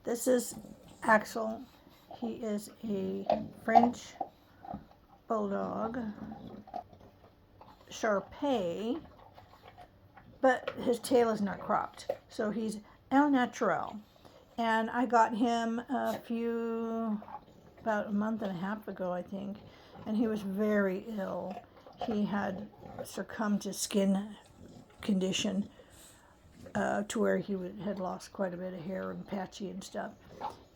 This is Axel. He is a French bulldog, Shar-Pei, but his tail is not cropped. So he's El Natural. And I got him about a month and a half ago, I think, and he was very ill. He had succumbed to skin condition to where he had lost quite a bit of hair and patchy and stuff.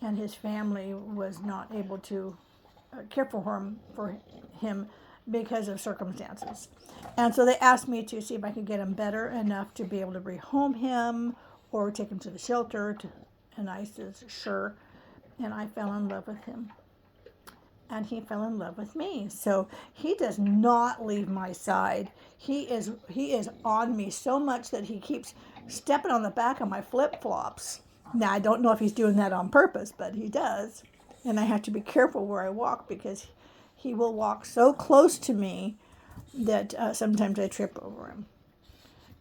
And his family was not able to care for him because of circumstances. And so they asked me to see if I could get him better enough to be able to rehome him or take him to the shelter. And I said, sure. And I fell in love with him. And he fell in love with me. So he does not leave my side. He is on me so much that he keeps stepping on the back of my flip-flops. Now, I don't know if he's doing that on purpose, but he does. And I have to be careful where I walk because he will walk so close to me that sometimes I trip over him.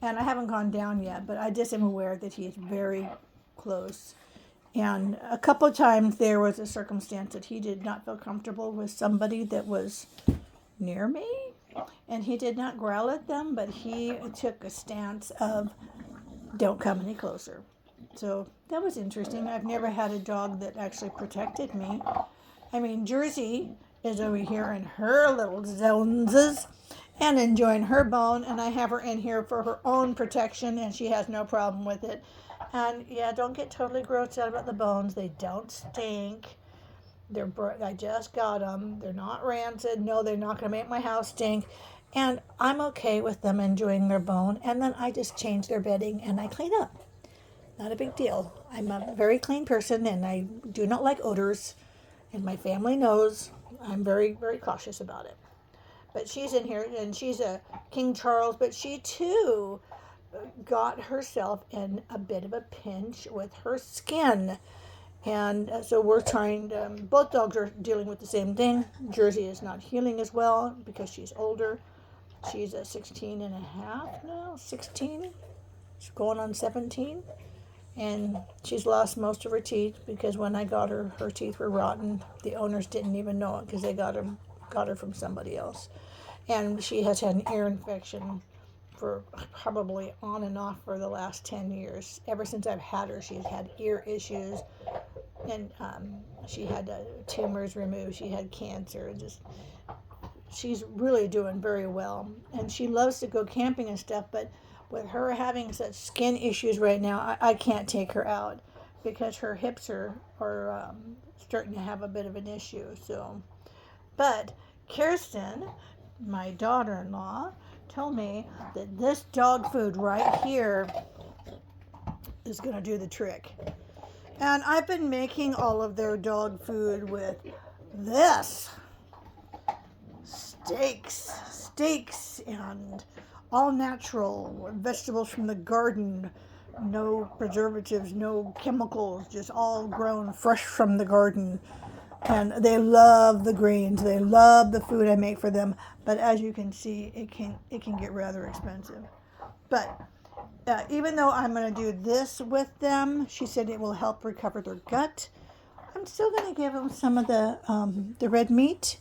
And I haven't gone down yet, but I just am aware that he is very close. And a couple of times there was a circumstance that he did not feel comfortable with somebody that was near me. And he did not growl at them, but he took a stance of don't come any closer. So that was interesting. I've never had a dog that actually protected me. I mean, Jersey is over here in her little zones and enjoying her bone, and I have her in here for her own protection, and she has no problem with it. And yeah, don't get totally grossed out about the bones. They don't stink. I just got them. They're not rancid. No, they're not going to make my house stink. And I'm okay with them enjoying their bone. And then I just change their bedding and I clean up. Not a big deal. I'm a very clean person and I do not like odors. And my family knows I'm very, very cautious about it. But she's in here and she's a King Charles, but she too got herself in a bit of a pinch with her skin. And so we're trying to, both dogs are dealing with the same thing. Jersey is not healing as well because she's older. She's 16 and a half now, 16. She's going on 17. And she's lost most of her teeth because when I got her, her teeth were rotten. The owners didn't even know it because they got her from somebody else. And she has had an ear infection for probably on and off for the last 10 years. Ever since I've had her, she's had ear issues. And she had tumors removed. She had cancer. She's really doing very well. And she loves to go camping and stuff, but with her having such skin issues right now, I can't take her out because her hips are starting to have a bit of an issue. So, but Kirsten, my daughter-in-law, told me that this dog food right here is going to do the trick. And I've been making all of their dog food with this. Steaks and all natural vegetables from the garden, no preservatives, no chemicals, just all grown fresh from the garden. And they love the greens. They love the food I make for them. But as you can see, it can get rather expensive. But even though I'm going to do this with them, she said it will help recover their gut. I'm still going to give them some of the red meat,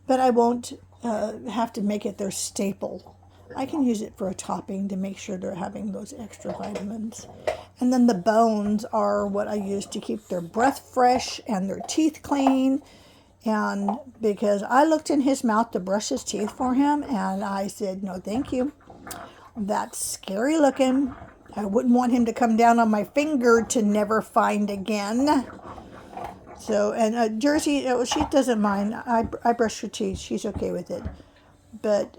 but I won't have to make it their staple. I can use it for a topping to make sure they're having those extra vitamins. And then the bones are what I use to keep their breath fresh and their teeth clean. And because I looked in his mouth to brush his teeth for him, and I said, no, thank you. That's scary looking. I wouldn't want him to come down on my finger to never find again. So, and Jersey, she doesn't mind. I brush her teeth. She's okay with it. But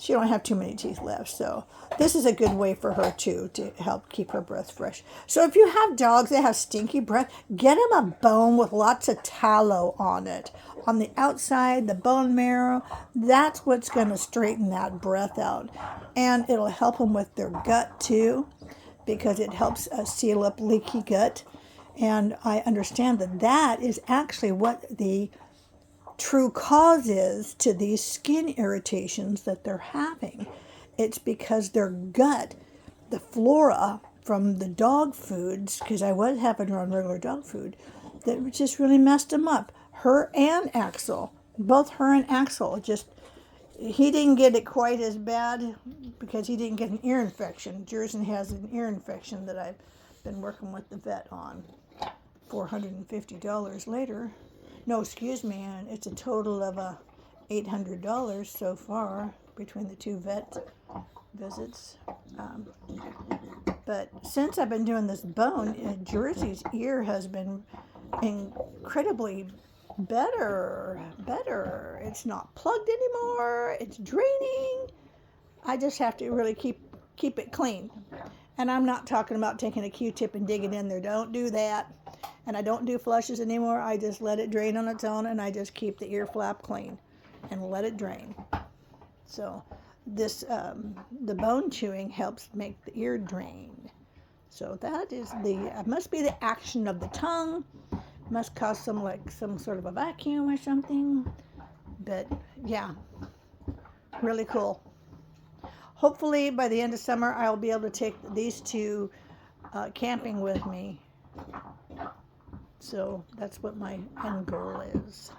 she don't have too many teeth left. So this is a good way for her too to help keep her breath fresh. So if you have dogs that have stinky breath, get them a bone with lots of tallow on it. On the outside, the bone marrow, that's what's going to straighten that breath out. And it'll help them with their gut too, because it helps seal up leaky gut. And I understand that is actually what the true cause is to these skin irritations that they're having. It's because their gut, the flora from the dog foods, because I was having her on regular dog food, that just really messed him up. Her and Axel, both her and Axel, just, he didn't get it quite as bad because he didn't get an ear infection. Jerson has an ear infection that I've been working with the vet on. $450 later. No, excuse me, and it's a total of $800 so far between the two vet visits. But since I've been doing this bone, Jersey's ear has been incredibly better. It's not plugged anymore. It's draining. I just have to really keep it clean. And I'm not talking about taking a Q-tip and digging in there. Don't do that. And I don't do flushes anymore. I just let it drain on its own, and I just keep the ear flap clean and let it drain. So this the bone chewing helps make the ear drain. So that is must be the action of the tongue. Must cause some sort of a vacuum or something. But yeah, really cool. Hopefully by the end of summer I'll be able to take these two camping with me. So that's what my end goal is.